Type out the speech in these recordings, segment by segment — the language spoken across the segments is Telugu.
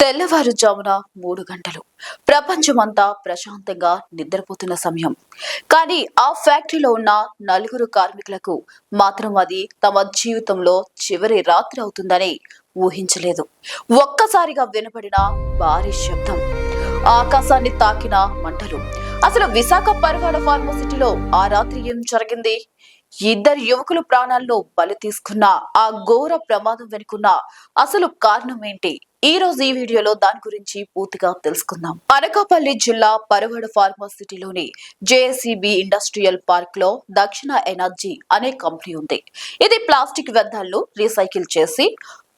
తెల్లవారుజామున 3 గంటలు. ప్రపంచమంతా ప్రశాంతంగా నిద్రపోతున్న సమయం. కానీ ఆ ఫ్యాక్టరీలో ఉన్న నలుగురు కార్మికులకు మాత్రం అది తమ జీవితంలో చివరి రాత్రి అవుతుందని ఊహించలేదు. ఒక్కసారిగా వినపడిన భారీ శబ్దం, ఆకాశాన్ని తాకిన మంటలు. అసలు విశాఖ పరవాడ ఫార్మసిటీలో ఆ రాత్రి ఏం జరిగింది? ఇద్దరు యువకులు ప్రాణాల్లో బలి తీసుకున్న ఆ ఘోర ప్రమాదం వెనుకున్న అసలు కారణం ఏంటి? ఈ రోజు ఈ వీడియోలో దాని గురించి పూర్తిగా తెలుసుకుందాం. అనకాపల్లి జిల్లా పరవాడ ఫార్మాసిటీలోని జేఎస్ఈబి ఇండస్ట్రియల్ పార్క్ లో దక్షిణ ఎనర్జీ అనే కంపెనీ ఉంది. ఇది ప్లాస్టిక్ వ్యర్థాలను రీసైకిల్ చేసి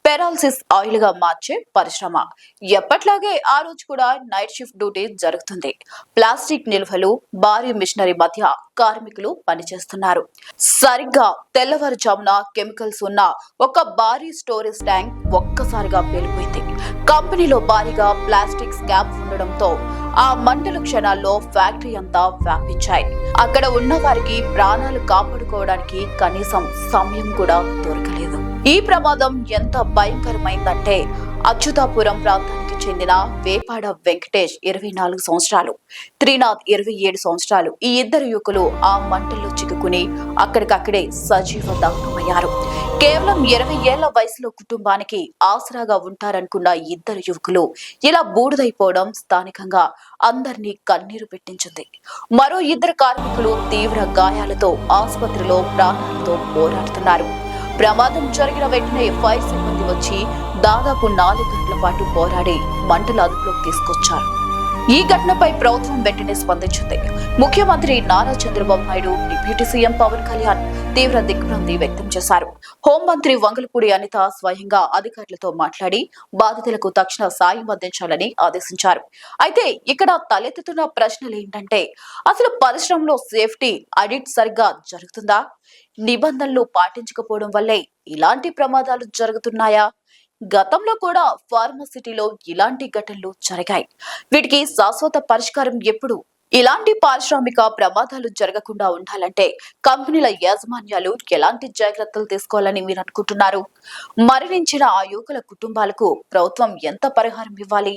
పెరాల్సిస్ ఆయిల్ గా మార్చే పరిశ్రమ. ఎప్పట్లాగే ఆ రోజు కూడా నైట్ షిఫ్ట్ డ్యూటీ జరుగుతుంది. ప్లాస్టిక్ నిల్వలు, భారీ మిషనరీ మధ్య కార్మికులు పనిచేస్తున్నారు. సరిగ్గా తెల్లవారుజామున కెమికల్స్ ఉన్న ఒక భారీ స్టోరేజ్ ట్యాంక్ ఒక్కసారిగా పేలిపోయింది. కంపెనీలో భారీగా ప్లాస్టిక్ స్కాప్ ఉండడంతో ఆ మంటల క్షణాల్లో ఫ్యాక్టరీ అంతా వ్యాపించాయి. అక్కడ ఉన్న వారికి ప్రాణాలు కాపాడుకోవడానికి కనీసం సమయం కూడా దొరకలేదు. ఈ ప్రమాదం ఎంత భయంకరమైందంటే అచ్యుతాపురం ప్రాంతానికి చెందిన వేపాడ వెంకటేష్ 24 సంవత్సరాలు, త్రినాథ్ 27 సంవత్సరాలు ఈ ఇద్దరు యువకులు ఆ మంటల్లో చిక్కుకుని అక్కడికక్కడే సజీవ దహనమయ్యారు. కేవలం 20 ఏళ్ల వయసులో కుటుంబానికి ఆసరాగా ఉంటారనుకున్న ఇద్దరు యువకులు ఇలా బూడిదైపోవడం స్థానికంగా అందరినీ కన్నీరు పెట్టించింది. మరో ఇద్దరు కార్మికులు తీవ్ర గాయాలతో ఆసుపత్రిలో ప్రాణాలతో పోరాడుతున్నారు. ప్రమాదం జరిగిన వెంటనే ఫైర్ సిబ్బంది వచ్చి దాదాపు 4 గంటల పాటు పోరాడి మంటల అదుపులోకి తీసుకొచ్చారు. ఈ ఘటనపై ప్రభుత్వం వెంటనే స్పందించింది. ముఖ్యమంత్రి నారా చంద్రబాబు నాయుడు, డిప్యూటీ సీఎం పవన్ కళ్యాణ్ తీవ్ర దిగ్భ్రాంతి వ్యక్తం చేశారు. హోంమంత్రి వంగలపూడి అనిత స్వయంగా అధికారులతో మాట్లాడి బాధితులకు తక్షణ సాయం అందించాలని ఆదేశించారు. అయితే ఇక్కడ తలెత్తుతున్న ప్రశ్నలు ఏంటంటే, అసలు పరిశ్రమలో సేఫ్టీ ఆడిట్ సరిగ్గా జరుగుతుందా? నిబంధనలు పాటించకపోవడం వల్లే ఇలాంటి ప్రమాదాలు జరుగుతున్నాయా? గతంలో కూడా ఫార్మసిటీలో ఇలాంటి ఘటనలు జరిగాయి. వీటికి శాశ్వత పరిష్కారం ఎప్పుడు? ఇలాంటి పారిశ్రామిక ప్రమాదాలు జరగకుండా ఉండాలంటే కంపెనీల యాజమాన్యాలు ఎలాంటి జాగ్రత్తలు తీసుకోవాలని మీరు అనుకుంటున్నారు? మరణించిన ఆ యువకుల కుటుంబాలకు ప్రభుత్వం ఎంత పరిహారం ఇవ్వాలి?